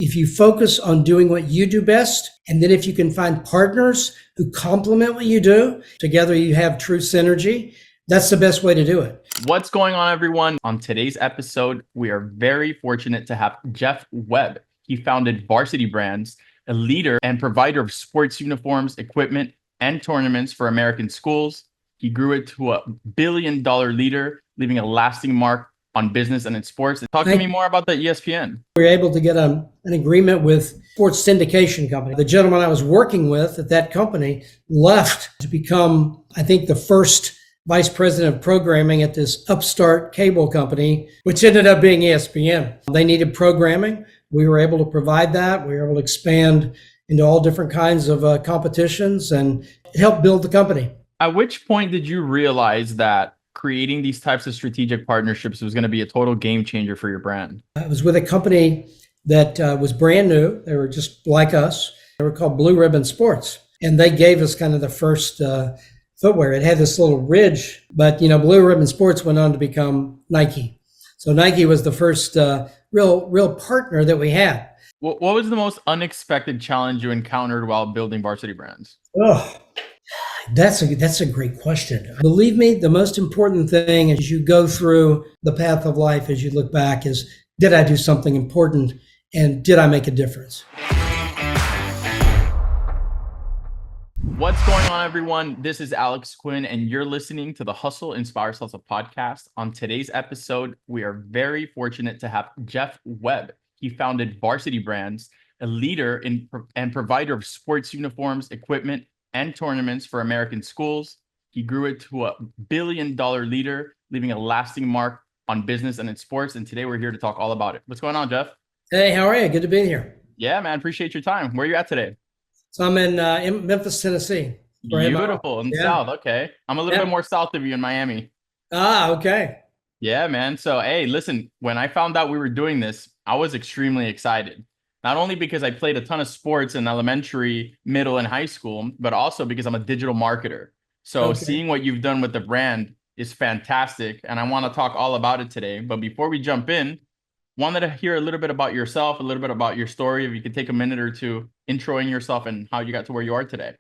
If you focus on doing what you do best, and then if you can find partners who complement what you do, together you have true synergy. That's the best way to do it. What's going on, everyone? On today's episode, we are very fortunate to have Jeff Webb. He founded Varsity Brands, a leader and provider of sports uniforms, equipment, and tournaments for American schools. He grew it to a billion-dollar leader, leaving a lasting mark on business and in sports. Talk to me more about the ESPN. We were able to get an agreement with sports syndication company. The gentleman I was working with at that company left to become, I think, the first vice president of programming at this upstart cable company, which ended up being ESPN. They needed programming. We were able to provide that. We were able to expand into all different kinds of competitions and help build the company. At which point did you realize that creating these types of strategic partnerships was going to be a total game changer for your brand? I was with a company that was brand new. They were just like us. They were called Blue Ribbon Sports. And they gave us kind of the first footwear. It had this little ridge, but Blue Ribbon Sports went on to become Nike. So Nike was the first real partner that we had. What was the most unexpected challenge you encountered while building Varsity Brands? Oh, that's a great question. Believe me, the most important thing as you go through the path of life, as you look back, is did I do something important and did I make a difference? What's going on, everyone? This is Alex Quin, and you're listening to the Hustle Inspires Hustle podcast. On today's episode, we are very fortunate to have Jeff Webb. He founded Varsity Brands, a leader and provider of sports uniforms, equipment, and tournaments for American schools. He grew it to a billion-dollar leader, leaving a lasting mark on business and in sports. And today we're here to talk all about it. What's going on, Jeff? Hey, how are you? Good to be here. Yeah, man. Appreciate your time. Where are you at today? So I'm in Memphis, Tennessee. Beautiful. In the South. Okay. I'm a little bit more south of you in Miami. Ah, okay. Yeah, man. So, hey, listen, when I found out we were doing this, I was extremely excited. Not only because I played a ton of sports in elementary, middle, and high school, but also because I'm a digital marketer. So seeing what you've done with the brand is fantastic. And I want to talk all about it today. But before we jump in, wanted to hear a little bit about yourself, a little bit about your story. If you could take a minute or two introing yourself and how you got to where you are today.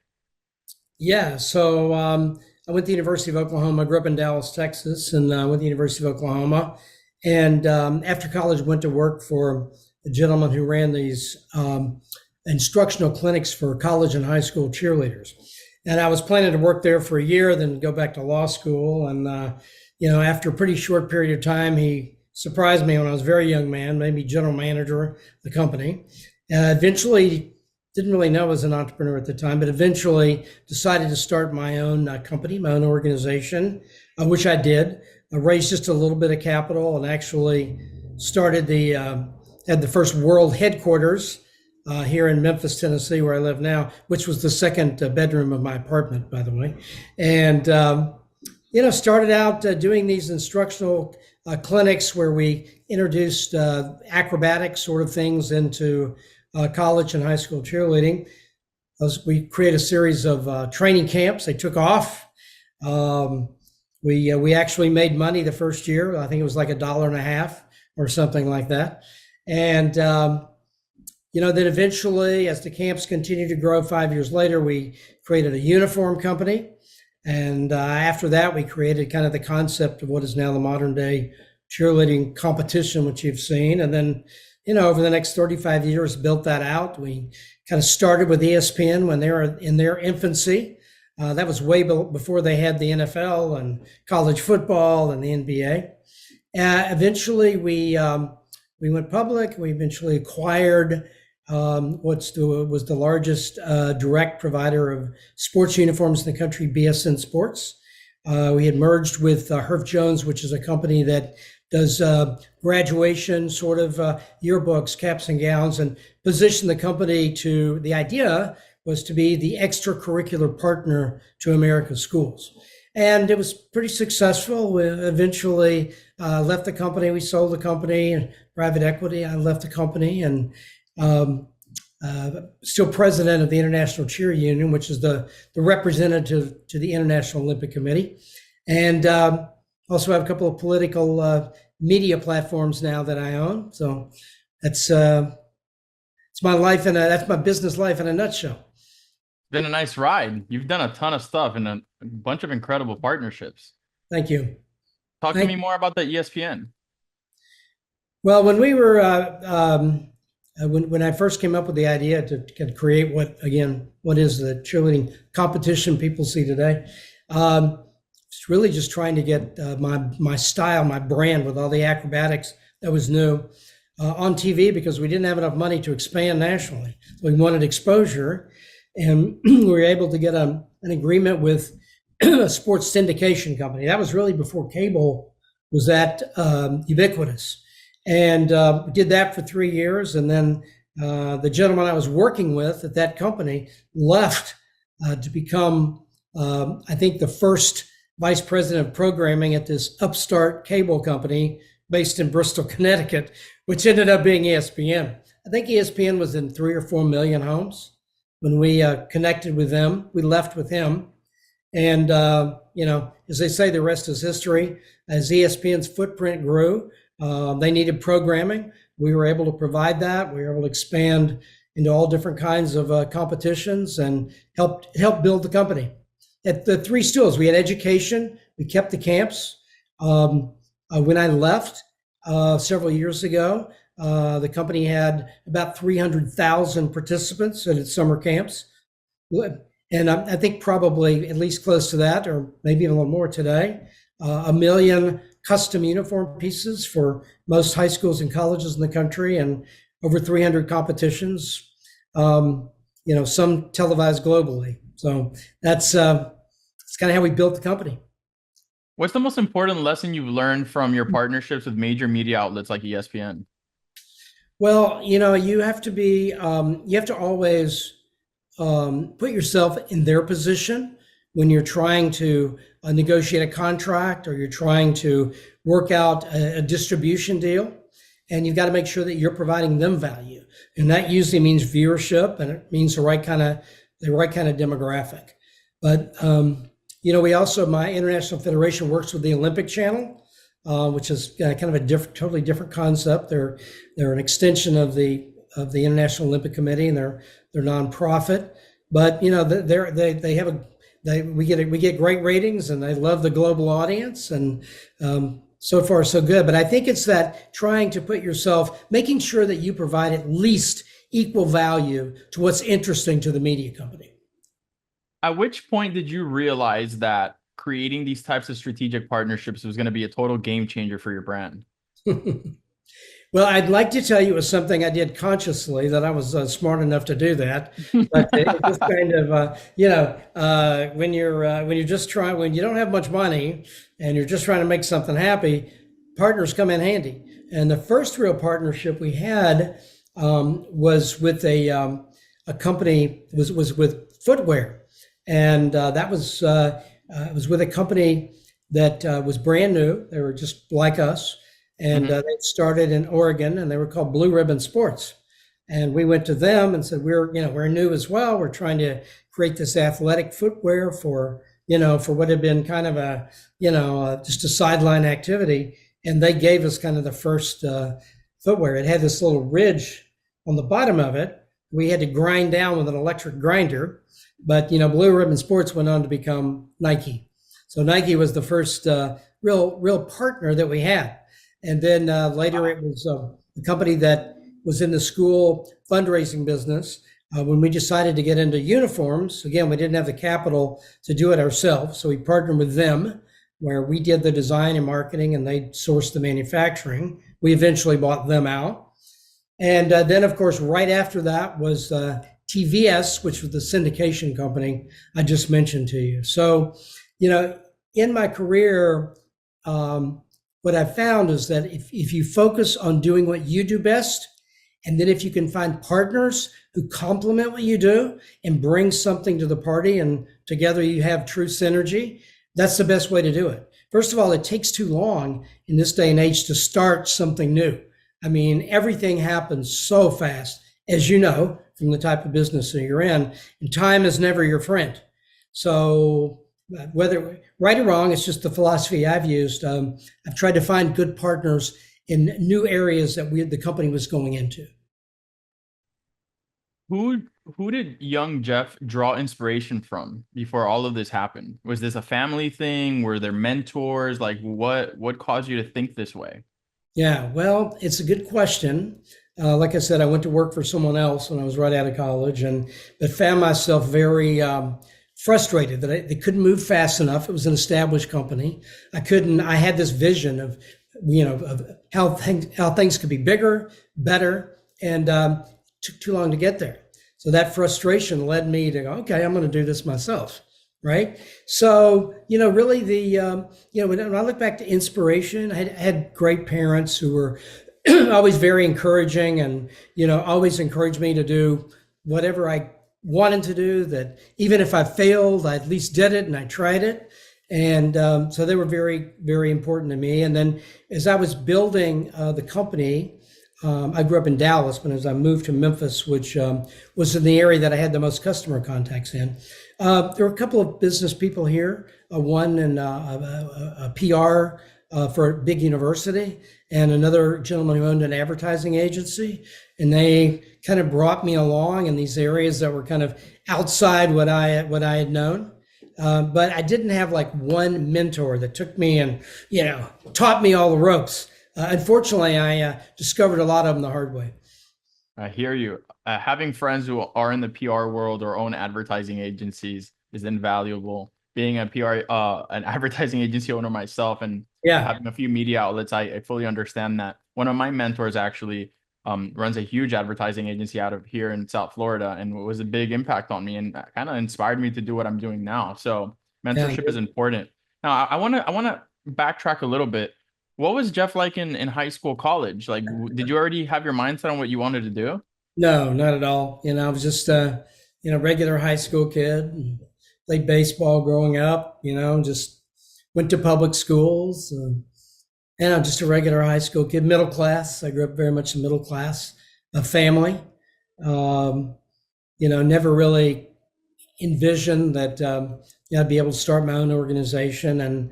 Yeah. So I went to the University of Oklahoma. I grew up in Dallas, Texas, and went to the University of Oklahoma. And after college, went to work for a gentleman who ran these instructional clinics for college and high school cheerleaders. And I was planning to work there for a year, then go back to law school. And, after a pretty short period of time, he surprised me when I was a very young man, made me general manager of the company. Eventually, didn't really know I was an entrepreneur at the time, but eventually decided to start my own company, my own organization, which I did. I raised just a little bit of capital and actually started had the first world headquarters here in Memphis, Tennessee, where I live now, which was the second bedroom of my apartment, by the way. And, started out doing these instructional clinics where we introduced acrobatic sort of things into college and high school cheerleading. We created a series of training camps. They took off. We actually made money the first year. I think it was like $1.50 or something like that. And, then eventually, as the camps continued to grow 5 years later, we created a uniform company. And after that, we created kind of the concept of what is now the modern day cheerleading competition, which you've seen. And then, over the next 35 years, built that out. We kind of started with ESPN when they were in their infancy. That was way before they had the NFL and college football and the NBA. Eventually, we went public. We eventually acquired was the largest direct provider of sports uniforms in the country, BSN Sports. We had merged with Herf Jones, which is a company that does graduation sort of yearbooks, caps and gowns, and positioned the company the idea was to be the extracurricular partner to American schools. And it was pretty successful. We eventually left the company. We sold the company and private equity. I left the company and still president of the International Cheer Union, which is the representative to the International Olympic Committee. And also have a couple of political media platforms now that I own. So that's it's my life that's my business life in a nutshell. Been a nice ride. You've done a ton of stuff and a bunch of incredible partnerships. Thank you. Talk to me more about the ESPN. Well, when we were when I first came up with the idea to create what is the cheerleading competition people see today, it's really just trying to get my style, my brand with all the acrobatics that was new on TV, because we didn't have enough money to expand nationally. We wanted exposure, and we were able to get an agreement with a sports syndication company. That was really before cable was that ubiquitous. And we did that for 3 years. And then the gentleman I was working with at that company left to become, I think, the first vice president of programming at this upstart cable company based in Bristol, Connecticut, which ended up being ESPN. I think ESPN was in 3 or 4 million homes. When we connected with them, we left with him. And, as they say, the rest is history. As ESPN's footprint grew, they needed programming. We were able to provide that. We were able to expand into all different kinds of competitions and help build the company. At the three stools, we had education. We kept the camps. When I left several years ago, the company had about 300,000 participants at its summer camps. And I think probably at least close to that, or maybe even a little more today, 1 million custom uniform pieces for most high schools and colleges in the country, and over 300 competitions, some televised globally. So that's kind of how we built the company. What's the most important lesson you've learned from your partnerships with major media outlets like ESPN? Well, you have to always put yourself in their position when you're trying to negotiate a contract, or you're trying to work out a distribution deal, and you've got to make sure that you're providing them value. And that usually means viewership, and it means the right kind of demographic. But we also, my international federation works with the Olympic Channel, which is kind of a totally different concept. They're an extension of the International Olympic Committee, and they're nonprofit. But we get great ratings, and they love the global audience, and so far so good. But I think it's that trying to put yourself, making sure that you provide at least equal value to what's interesting to the media company. At which point did you realize that creating these types of strategic partnerships was going to be a total game changer for your brand? Well, I'd like to tell you it was something I did consciously, that I was smart enough to do that. But it was kind of, when you don't have much money and you're just trying to make something happy, partners come in handy. And the first real partnership we had was with a company, was with footwear, and that was it was with a company that was brand new. They were just like us. And they started in Oregon, and they were called Blue Ribbon Sports. And we went to them and said, we're new as well. We're trying to create this athletic footwear for what had been kind of just a sideline activity. And they gave us kind of the first footwear. It had this little ridge on the bottom of it. We had to grind down with an electric grinder. But, Blue Ribbon Sports went on to become Nike. So Nike was the first real partner that we had. And then later it was a company that was in the school fundraising business. When we decided to get into uniforms, again, we didn't have the capital to do it ourselves. So we partnered with them, where we did the design and marketing, and they sourced the manufacturing. We eventually bought them out. And then, of course, right after that was TVS, which was the syndication company I just mentioned to you. So, in my career, what I've found is that if you focus on doing what you do best, and then if you can find partners who complement what you do and bring something to the party, and together you have true synergy, that's the best way to do it. First of all, it takes too long in this day and age to start something new. I mean, everything happens so fast, as you know, from the type of business that you're in, and time is never your friend. So whether right or wrong, it's just the philosophy I've used. I've tried to find good partners in new areas that the company was going into. Who who did young Jeff draw inspiration from before all of this happened? Was this a family thing? Were there mentors? Like what caused you to think this way? Yeah, well, it's a good question. Like I said, I went to work for someone else when I was right out of college, and but found myself very frustrated that they couldn't move fast enough. It was an established company. I couldn't. I had this vision of, of how things could be bigger, better, and took too long to get there. So that frustration led me to go, okay, I'm going to do this myself. Right. So, really when I look back to inspiration, I had great parents who were always very encouraging and, always encouraged me to do whatever I wanted to do, that even if I failed, I at least did it and I tried it. And so they were very, very important to me. And then as I was building the company, I grew up in Dallas, but as I moved to Memphis, which was in the area that I had the most customer contacts in, there were a couple of business people here, one in a PR for a big university, and another gentleman who owned an advertising agency. And they kind of brought me along in these areas that were kind of outside what I had known. But I didn't have like one mentor that took me and, taught me all the ropes. Unfortunately, I discovered a lot of them the hard way. I hear you. Having friends who are in the PR world or own advertising agencies is invaluable. Being a an advertising agency owner myself, and Yeah, having a few media outlets, I fully understand that. One of my mentors actually runs a huge advertising agency out of here in South Florida, and it was a big impact on me and kind of inspired me to do what I'm doing now. So yeah. mentorship is important. Now, I want to backtrack a little bit. What was Jeff like in high school, college? Like, did you already have your mindset on what you wanted to do? No, not at all. I was just regular high school kid. And played baseball growing up. Just went to public schools. And I'm just a regular high school kid, middle class. I grew up very much in middle class, a family. Um, never really envisioned that I'd be able to start my own organization and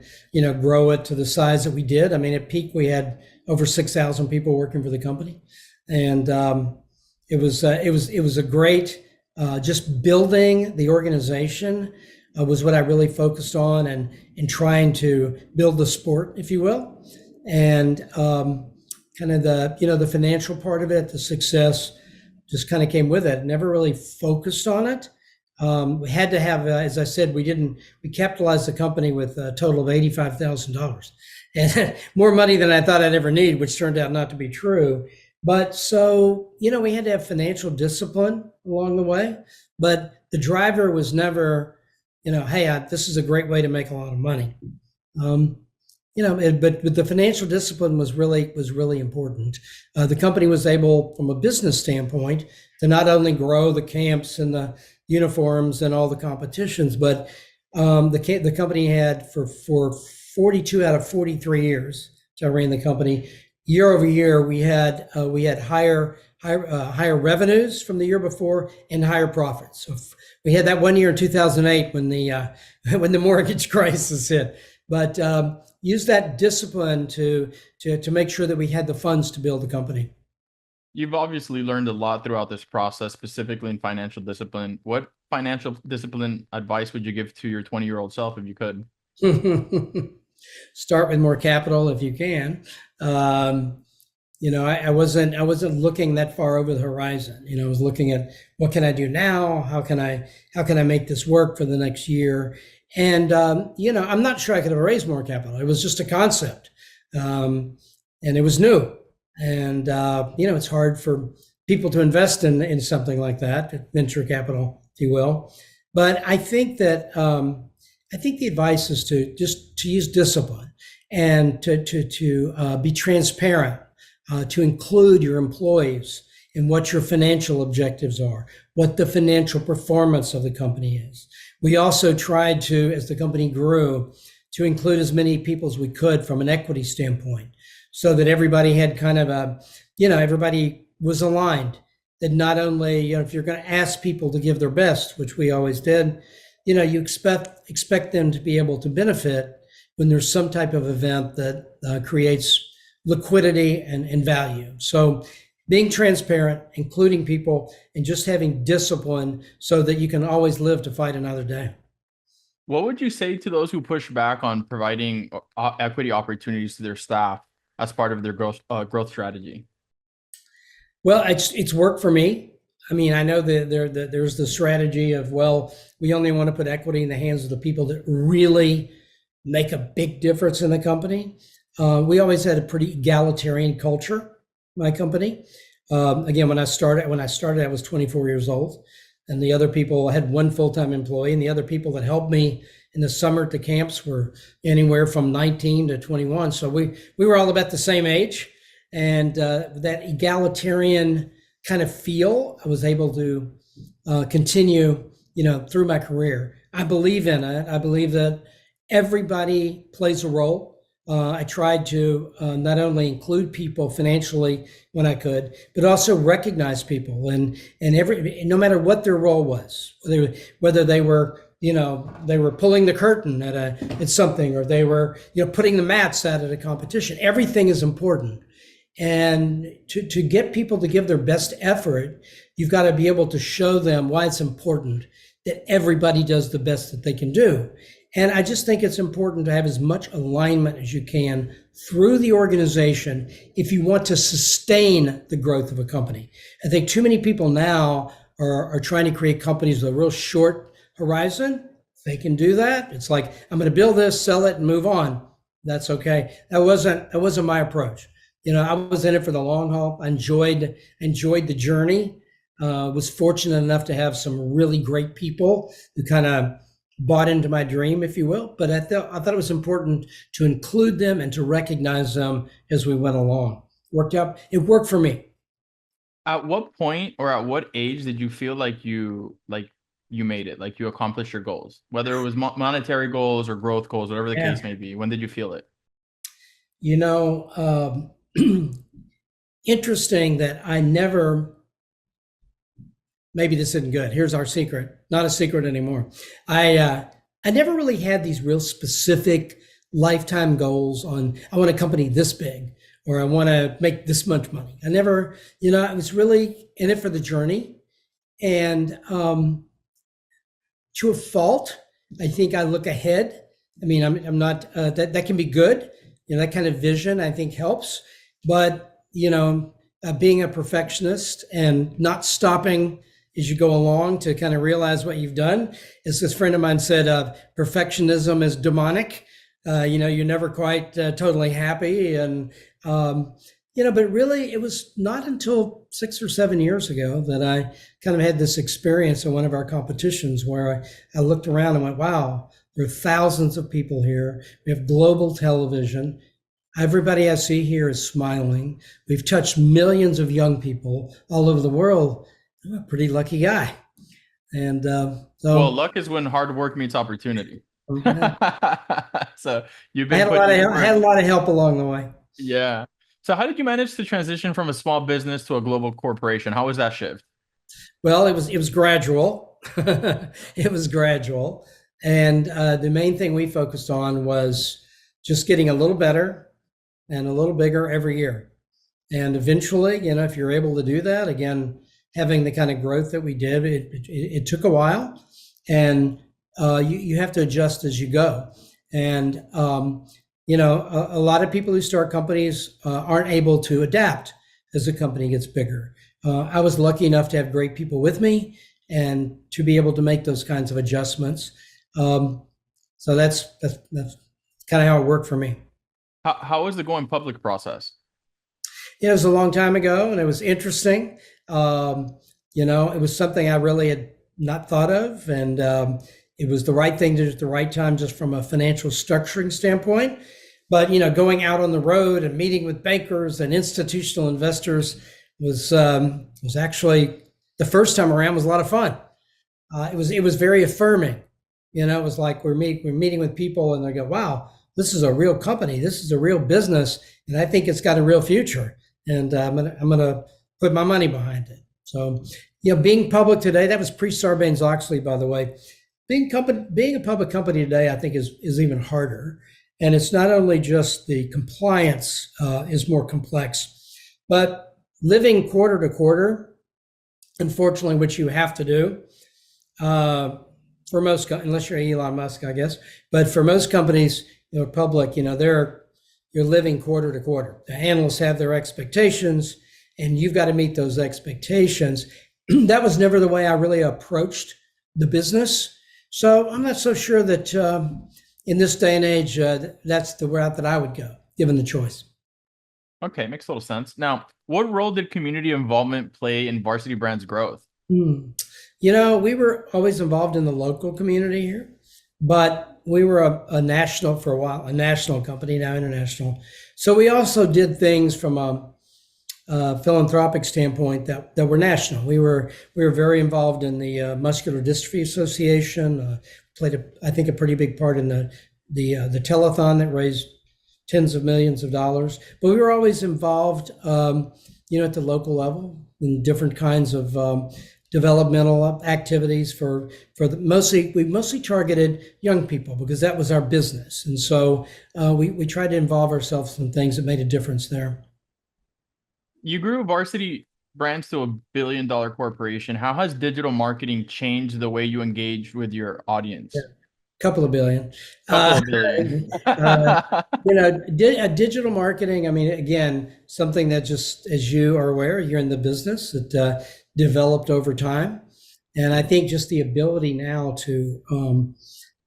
grow it to the size that we did. I mean, at peak we had over 6,000 people working for the company, and it was a great just building the organization was what I really focused on, and in trying to build the sport, if you will, and kind of the financial part of it, the success just kind of came with it. Never really focused on it. We had to have, as I said, we capitalized the company with a total of $85,000, and more money than I thought I'd ever need, which turned out not to be true. But so, we had to have financial discipline along the way, but the driver was never, hey, this is a great way to make a lot of money. But the financial discipline was really important. The company was able, from a business standpoint, to not only grow the camps and the uniforms and all the competitions, but the company had for 42 out of 43 years. So I ran the company. Year over year, we had higher revenues from the year before and higher profits. So we had that one year in 2008 when the mortgage crisis hit. But use that discipline to make sure that we had the funds to build the company. You've obviously learned a lot throughout this process, specifically in financial discipline. What financial discipline advice would you give to your 20-year-old self if you could? Start with more capital if you can. I wasn't looking that far over the horizon. I was looking at what can I do now? How can I make this work for the next year? And I'm not sure I could have raised more capital. It was just a concept, and it was new. And it's hard for people to invest in something like that, venture capital, if you will. But I think that the advice is to use discipline and to be transparent, to include your employees in what your financial objectives are, what the financial performance of the company is. We also tried to, as the company grew, to include as many people as we could from an equity standpoint, so that everybody had kind of everybody was aligned. That not only, if you're going to ask people to give their best, which we always did, you expect them to be able to benefit when there's some type of event that creates liquidity and value. So being transparent, including people, and just having discipline so that you can always live to fight another day. What would you say to those who push back on providing equity opportunities to their staff as part of their growth strategy? Well, it's worked for me. I mean, I know that there's the strategy of, well, we only want to put equity in the hands of the people that really make a big difference in the company. We always had a pretty egalitarian culture, my company. Again, when I started, I was 24 years old, and the other people, I had one full-time employee, and the other people that helped me in the summer at the camps were anywhere from 19 to 21. So we were all about the same age, and that egalitarian kind of feel, I was able to continue, through my career. I believe in it. I believe that everybody plays a role. I tried to not only include people financially when I could, but also recognize people, and no matter what their role was, whether they were they were pulling the curtain at something, or they were putting the mats out at a competition. Everything is important, and to get people to give their best effort, you've got to be able to show them why it's important that everybody does the best that they can do. And I just think it's important to have as much alignment as you can through the organization if you want to sustain the growth of a company. I think too many people now are trying to create companies with a real short horizon. They can do that. It's like, I'm going to build this, sell it, and move on. That's okay. That wasn't my approach. I was in it for the long haul. I enjoyed the journey. Was fortunate enough to have some really great people who kind of bought into my dream, if you will. But I thought it was important to include them and to recognize them as we went along. It worked for me. At what point or at what age did you feel like you made it, like you accomplished your goals, whether it was monetary goals or growth goals, whatever the case may be? When did you feel it? Interesting that I never, maybe this isn't good. Here's our secret. Not a secret anymore. I never really had these real specific lifetime goals on, I want a company this big, or I want to make this much money. I never, I was really in it for the journey. And to a fault, I think I look ahead. I mean, I'm not, that can be good. That kind of vision, I think, helps. But, being a perfectionist and not stopping as you go along to kind of realize what you've done. As this friend of mine said, perfectionism is demonic. You're never quite totally happy. And, but really it was not until 6 or 7 years ago that I kind of had this experience in one of our competitions where I looked around and went, wow, there are thousands of people here. We have global television. Everybody I see here is smiling. We've touched millions of young people all over the world. I'm a pretty lucky guy. And well, luck is when hard work meets opportunity. So you've been I had a lot of help along the way. Yeah. So how did you manage to transition from a small business to a global corporation? How was that shift? Well, it was gradual. It was gradual. And the main thing we focused on was just getting a little better and a little bigger every year. And eventually, if you're able to do that, again, having the kind of growth that we did, it took a while, and you have to adjust as you go. And a lot of people who start companies aren't able to adapt as the company gets bigger. I was lucky enough to have great people with me and to be able to make those kinds of adjustments. So that's kind of how it worked for me. How was the going public process? It was a long time ago, and it was interesting. It was something I really had not thought of, and it was the right thing to do at the right time, just from a financial structuring standpoint. But going out on the road and meeting with bankers and institutional investors was actually, the first time around, was a lot of fun. It was very affirming. It was like we're meeting with people, and they go, "Wow, this is a real company. This is a real business, and I think it's got a real future. And I'm gonna put my money behind it." So, being public today, that was pre Sarbanes-Oxley, by the way. Being a public company today, I think is even harder. And it's not only just the compliance is more complex, but living quarter to quarter, unfortunately, which you have to do for most, unless you're Elon Musk, I guess. But for most companies, public, you're living quarter to quarter. The analysts have their expectations, and you've got to meet those expectations. That was never the way I really approached the business. So I'm not so sure that in this day and age, that's the route that I would go, given the choice. Okay, makes total sense. Now, what role did community involvement play in Varsity Brands' growth? We were always involved in the local community here, but we were a national for a while, a national company, now international. So we also did things from a philanthropic standpoint that were national. We were very involved in the Muscular Dystrophy Association. Played I think a pretty big part in the telethon that raised tens of millions of dollars. But we were always involved, at the local level in different kinds of developmental activities we mostly targeted young people because that was our business, and so we tried to involve ourselves in things that made a difference there. You grew Varsity Brands to $1 billion corporation. How has digital marketing changed the way you engage with your audience? Yeah. Couple of billion. Digital marketing, I mean, again, something that just, as you are aware, you're in the business, that developed over time. And I think just the ability now to,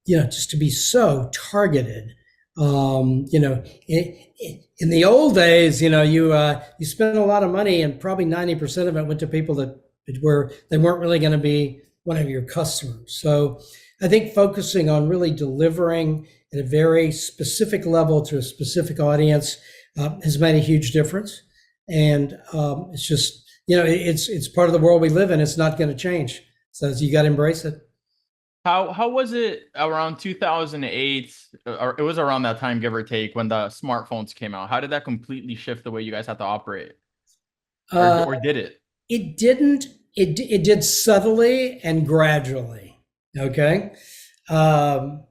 just to be so targeted. In the old days, you spent a lot of money and probably 90% of it went to people they weren't really going to be one of your customers. So I think focusing on really delivering at a very specific level to a specific audience has made a huge difference. And it's just, it's part of the world we live in. It's not going to change. So you got to embrace it. How was it around 2008, or it was around that time, give or take, when the smartphones came out? How did that completely shift the way you guys had to operate? Or did it? It didn't. It did subtly and gradually. Okay. And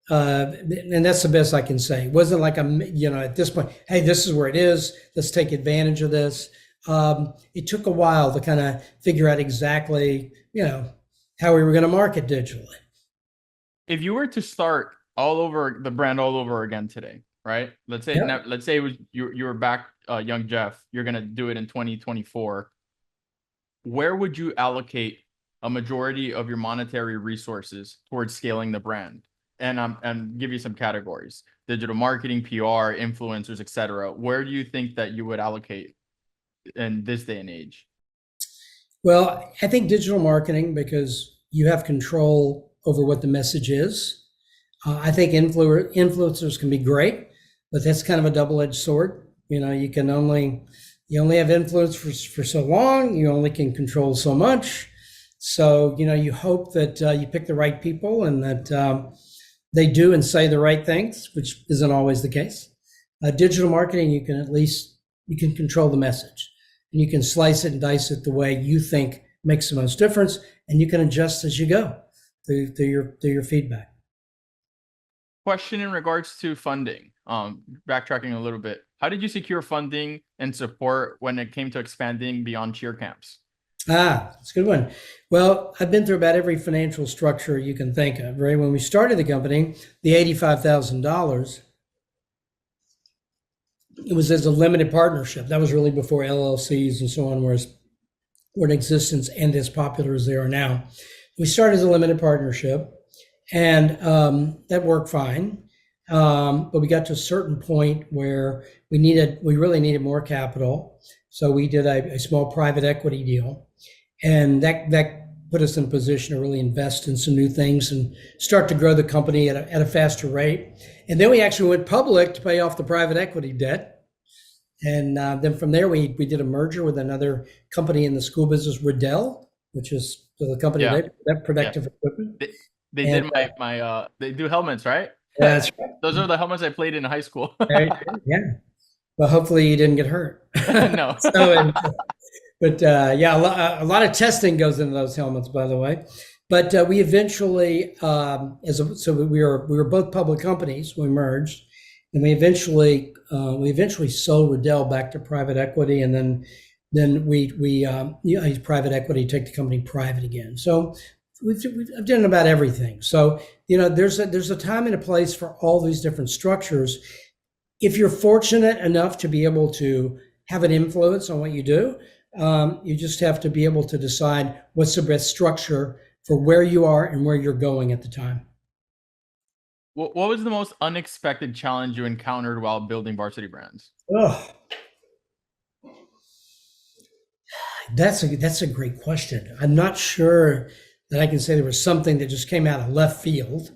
that's the best I can say. It wasn't like at this point, hey, this is where it is. Let's take advantage of this. It took a while to kind of figure out exactly, how we were going to market digitally. If you were to start all over again today, right? Let's say it was you were back, young Jeff. You're going to do it in 2024. Where would you allocate a majority of your monetary resources towards scaling the brand? And give you some categories: digital marketing, PR, influencers, etc. Where do you think that you would allocate in this day and age? Well, I think digital marketing, because you have control over what the message is. I think influencers can be great, but that's kind of a double-edged sword. You only have influence for so long. You only can control so much. So, you hope that you pick the right people and that they do and say the right things, which isn't always the case. Digital marketing, you can control the message. And you can slice it and dice it the way you think makes the most difference, and you can adjust as you go through your feedback. Question in regards to funding. Backtracking a little bit, how did you secure funding and support when it came to expanding beyond cheer camps? That's a good one. Well, I've been through about every financial structure you can think of, right? When we started the company, the $85,000, it was as a limited partnership. That was really before LLCs and so on were in existence and as popular as they are now. We started as a limited partnership, and that worked fine. But we got to a certain point where we really needed more capital. So we did a small private equity deal, and that put us in a position to really invest in some new things and start to grow the company at a faster rate. And then we actually went public to pay off the private equity debt. And then from there, we did a merger with another company in the school business, Gradual, which is the company that protective equipment. They did they do helmets, right? That's right. Those are the helmets I played in high school. Yeah. Well, hopefully you didn't get hurt. No. But a lot of testing goes into those helmets, by the way. But we eventually, we were both public companies. We merged, and we eventually sold Riddell back to private equity, and then then use private equity to take the company private again. So I've done about everything. So there's a time and a place for all these different structures. If you're fortunate enough to be able to have an influence on what you do, you just have to be able to decide what's the best structure for where you are and where you're going at the time. What was the most unexpected challenge you encountered while building Varsity Brands? Oh, that's a great question. I'm not sure that I can say there was something that just came out of left field.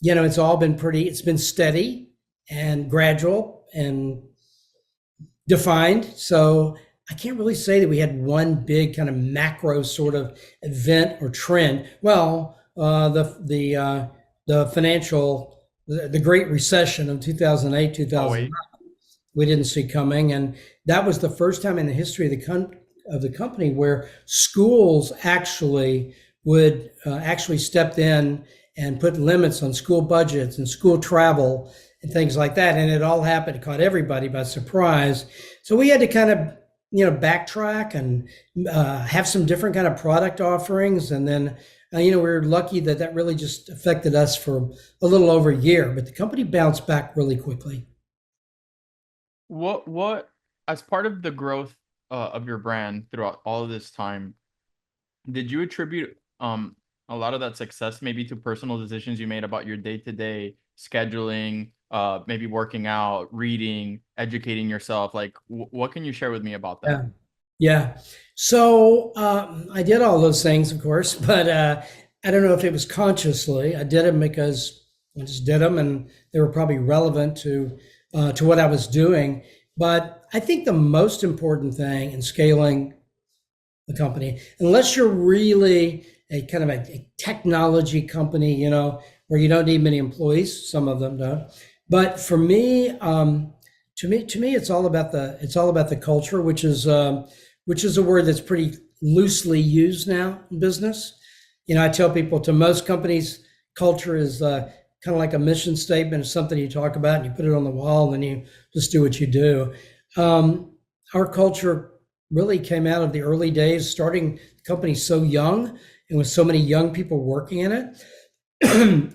It's been steady and gradual and defined. So I can't really say that we had one big kind of macro sort of event or trend. Well, the Great Recession of 2008, 2009, we didn't see coming, and that was the first time in the history of the company where schools actually would actually stepped in and put limits on school budgets and school travel and things like that. And it all happened. It caught everybody by surprise. So we had to kind of, backtrack and have some different kind of product offerings. And then, we were lucky that really just affected us for a little over a year, but the company bounced back really quickly. What, as part of the growth of your brand throughout all of this time, did you attribute a lot of that success maybe to personal decisions you made about your day-to-day scheduling, maybe working out, reading, educating yourself? Like, what can you share with me about that? Yeah. So I did all those things, of course, but I don't know if it was consciously. I did them because I just did them, and they were probably relevant to what I was doing. But I think the most important thing in scaling the company, unless you're really a kind of a technology company, where you don't need many employees, some of them don't. But for me, to me, it's all about the culture, which is a word that's pretty loosely used now in business. I tell people, to most companies, culture is kind of like a mission statement. It's something you talk about and you put it on the wall and then you just do what you do. Our culture really came out of the early days, starting the company so young and with so many young people working in it.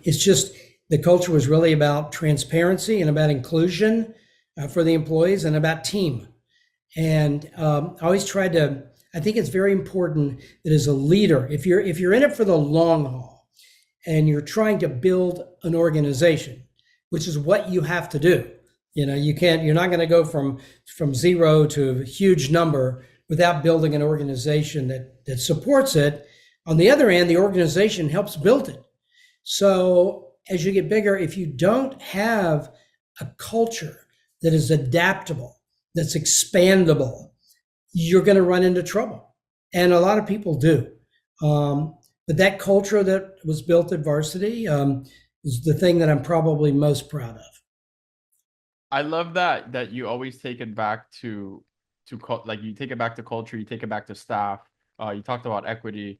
It's just, the culture was really about transparency and about inclusion for the employees and about team. And I always tried to, I think it's very important that as a leader, if you're in it for the long haul and you're trying to build an organization, which is what you have to do, you're not going to go from zero to a huge number without building an organization that supports it. On the other hand, the organization helps build it. So as you get bigger, if you don't have a culture that is adaptable, that's expandable, you're going to run into trouble. And a lot of people do. But that culture that was built at Varsity is the thing that I'm probably most proud of. I love that you always take it back to like, you take it back to culture, you take it back to staff. You talked about equity.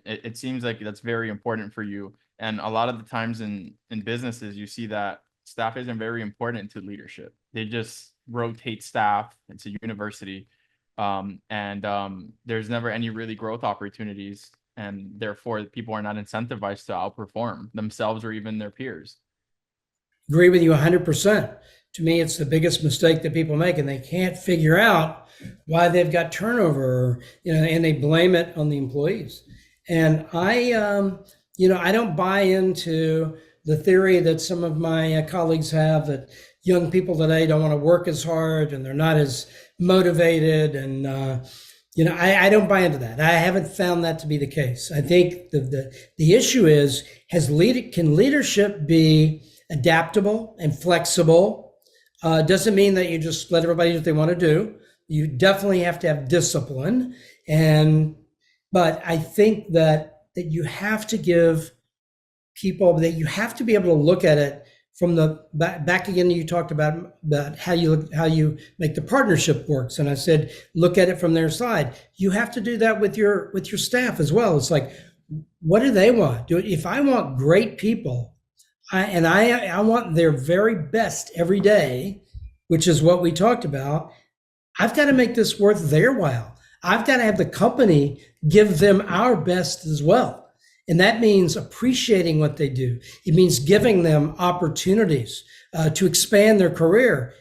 It seems like that's very important for you. And a lot of the times in businesses, you see that staff isn't very important to leadership. They just rotate staff. It's a university. And there's never any really growth opportunities. And therefore, people are not incentivized to outperform themselves or even their peers. Agree with you 100%. To me, it's the biggest mistake that people make, and they can't figure out why they've got turnover, and they blame it on the employees. And I don't buy into the theory that some of my colleagues have, that young people today don't want to work as hard and they're not as motivated. And, I don't buy into that. I haven't found that to be the case. I think the issue is, can leadership be adaptable and flexible? Doesn't mean that you just let everybody do what they want to do. You definitely have to have discipline. But I think that you have to give people, that you have to be able to look at it from the back again. You talked about how you make the partnership works, and I said look at it from their side. You have to do that with your staff as well. It's like, what do they want? If I want great people, I want their very best every day, which is what we talked about, I've got to make this worth their while. I've got to have the company give them our best as well. And that means appreciating what they do. It means giving them opportunities to expand their career.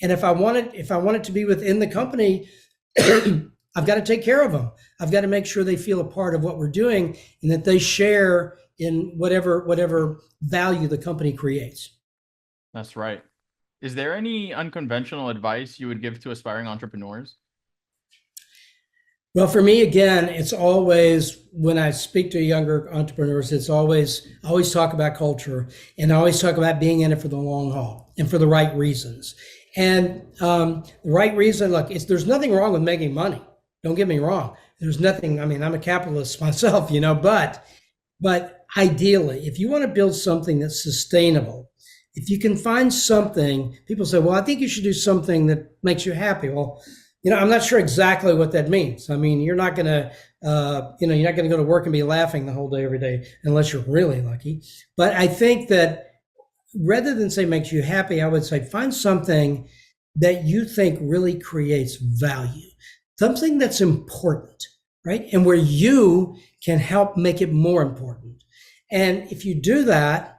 And if I want it to be within the company, I've got to take care of them. I've got to make sure they feel a part of what we're doing and that they share in whatever value the company creates. That's right. Is there any unconventional advice you would give to aspiring entrepreneurs? Well, for me, again, it's always when I speak to younger entrepreneurs, I always talk about culture, and I always talk about being in it for the long haul and for the right reasons. And the right reason, look, there's nothing wrong with making money. Don't get me wrong. There's nothing. I mean, I'm a capitalist myself, but ideally, if you want to build something that's sustainable, if you can find something, people say, well, I think you should do something that makes you happy. Well, I'm not sure exactly what that means. I mean, you're not going to, you're not going to go to work and be laughing the whole day, every day, unless you're really lucky. But I think that rather than say makes you happy, I would say find something that you think really creates value, something that's important, right? And where you can help make it more important. And if you do that,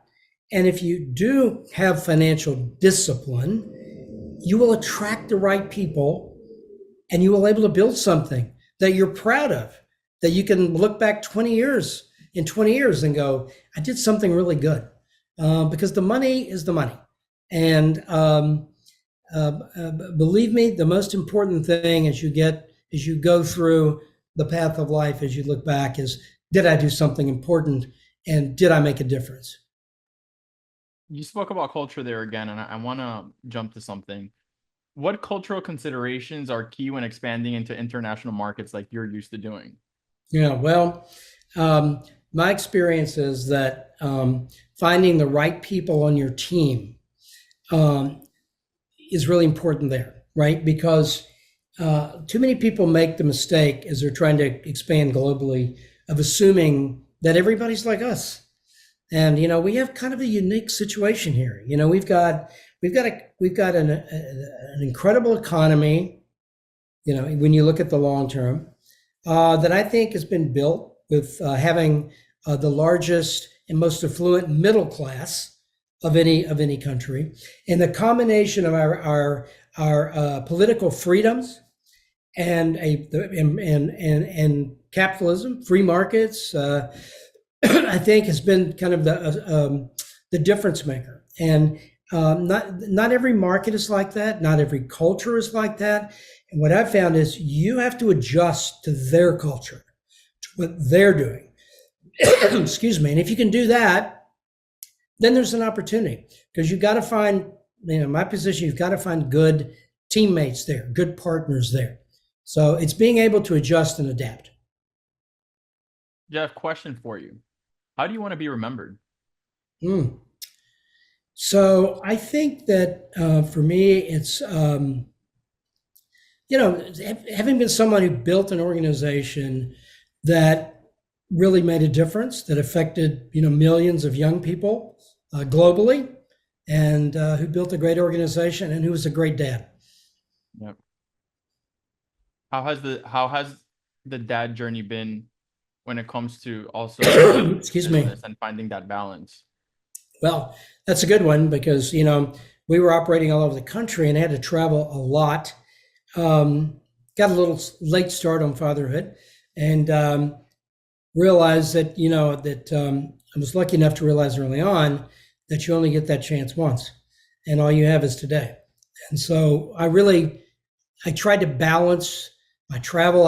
and if you do have financial discipline, you will attract the right people and you will be able to build something that you're proud of, that you can look back 20 years and go, I did something really good. Because the money is the money. And believe me, the most important thing as you go through the path of life, as you look back, is did I do something important and did I make a difference? You spoke about culture there again, and I want to jump to something. What cultural considerations are key when expanding into international markets like you're used to doing? Yeah, well, my experience is that finding the right people on your team is really important there, right? Because too many people make the mistake as they're trying to expand globally of assuming that everybody's like us. And we have kind of a unique situation here. We've got an incredible economy. When you look at the long term, that I think has been built with having the largest and most affluent middle class of any country, and the combination of our political freedoms and capitalism, free markets. I think has been kind of the difference maker. And not every market is like that. Not every culture is like that. And what I've found is you have to adjust to their culture, to what they're doing. Excuse me. And if you can do that, then there's an opportunity, because you've got to find, my position, you've got to find good teammates there, good partners there. So it's being able to adjust and adapt. Jeff, question for you. How do you want to be remembered? So I think that for me, it's, having been someone who built an organization that really made a difference, that affected, millions of young people globally, and who built a great organization and who was a great dad. Yep. How has the dad journey been when it comes to also excuse me, and finding that balance? Well, that's a good one, because we were operating all over the country and had to travel a lot. Got a little late start on fatherhood, and realized that I was lucky enough to realize early on that you only get that chance once, and all you have is today. And so I tried to balance my travel.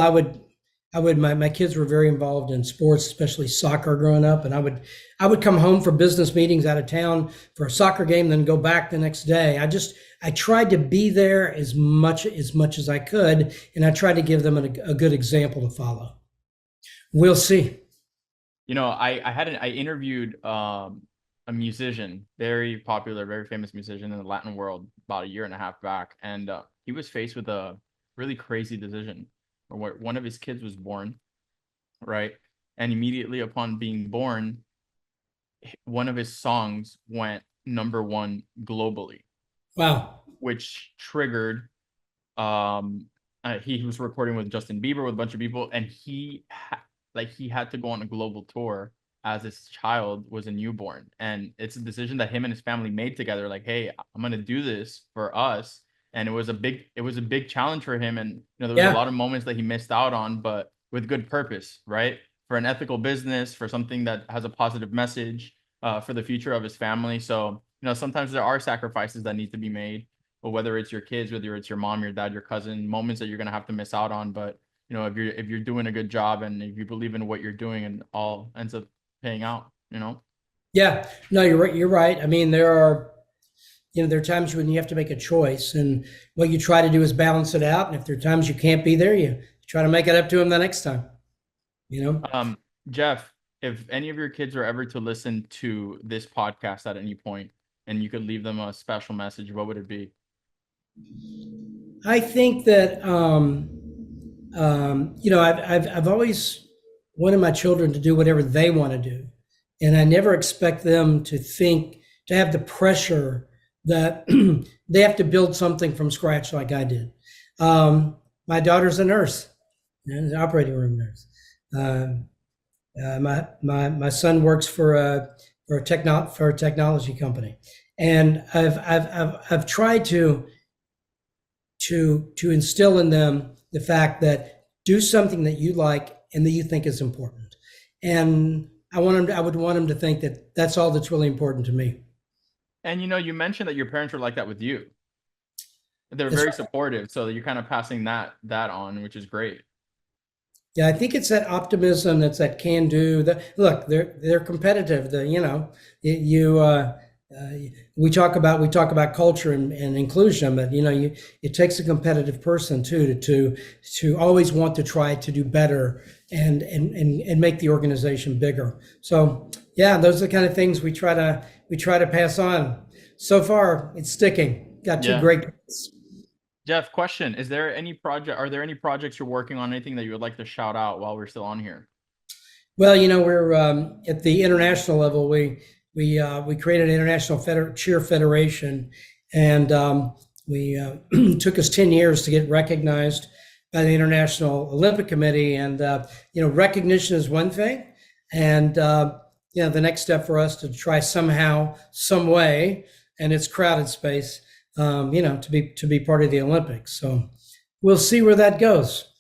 My kids were very involved in sports, especially soccer growing up. And I would come home for business meetings out of town for a soccer game, then go back the next day. I tried to be there as much as I could. And I tried to give them a good example to follow. We'll see. I interviewed a musician, very popular, very famous musician in the Latin world about a year and a half back. And he was faced with a really crazy decision where one of his kids was born, right? And immediately upon being born, one of his songs went #1 globally. Wow. Which triggered he was recording with Justin Bieber with a bunch of people, and he had to go on a global tour as his child was a newborn, and it's a decision that him and his family made together. Like, hey, I'm gonna do this for us, and it was a big challenge for him, and there was a Yeah. lot of moments that he missed out on, but with good purpose, right? For an ethical business, for something that has a positive message, for the future of his family. So sometimes there are sacrifices that need to be made, but whether it's your kids, whether it's your mom, your dad, your cousin, moments that you're gonna have to miss out on. But if you're doing a good job and if you believe in what you're doing, and all ends up paying out. Yeah. No, you're right. You're right. I mean, there are times when you have to make a choice, and what you try to do is balance it out. And if there are times you can't be there, you try to make it up to them the next time. You know. Jeff, if any of your kids are ever to listen to this podcast at any point and you could leave them a special message, what would it be? I think that I've always wanted my children to do whatever they want to do, and I never expect them to have the pressure that they have to build something from scratch like I did. My daughter's a nurse, an operating room nurse. My son works for a technology company, and I've tried to instill in them the fact that do something that you like and that you think is important. And I would want them to think that that's all that's really important to me. And you mentioned that your parents were like that with you. They're That's very right. supportive, so you're kind of passing that on, which is great. Yeah, I think it's that optimism, that's that can do. Look, they're competitive. You we talk about culture and inclusion, but it takes a competitive person too to always want to try to do better and make the organization bigger. So yeah, those are the kind of things we try to pass on. So far, it's sticking. Got two Yeah. great kids. Jeff, question: are there any projects you're working on? Anything that you would like to shout out while we're still on here? Well, we're at the international level. We created an international cheer federation, and we took us 10 years to get recognized by the International Olympic Committee. And recognition is one thing, and the next step for us to try somehow, some way, and it's crowded space, to be part of the Olympics. So we'll see where that goes.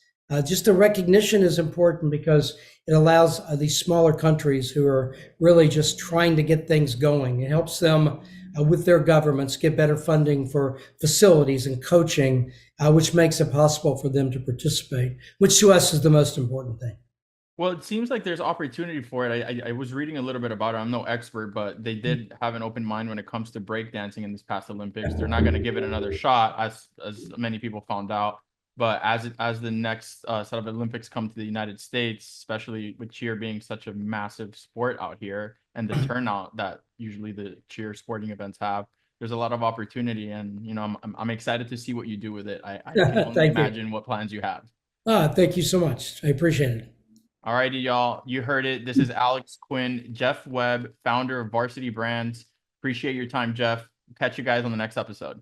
Just the recognition is important because it allows these smaller countries who are really just trying to get things going. It helps them with their governments get better funding for facilities and coaching, which makes it possible for them to participate, which to us is the most important thing. Well, it seems like there's opportunity for it. I was reading a little bit about it. I'm no expert, but they did have an open mind when it comes to breakdancing in this past Olympics. They're not going to give it another shot, as many people found out. But as the next set of Olympics come to the United States, especially with cheer being such a massive sport out here, and the turnout that usually the cheer sporting events have, there's a lot of opportunity. And I'm excited to see what you do with it. I can only Thank you. imagine what plans you have. Thank you so much. I appreciate it. All righty, y'all. You heard it. This is Alex Quin, Jeff Webb, founder of Varsity Brands. Appreciate your time, Jeff. Catch you guys on the next episode.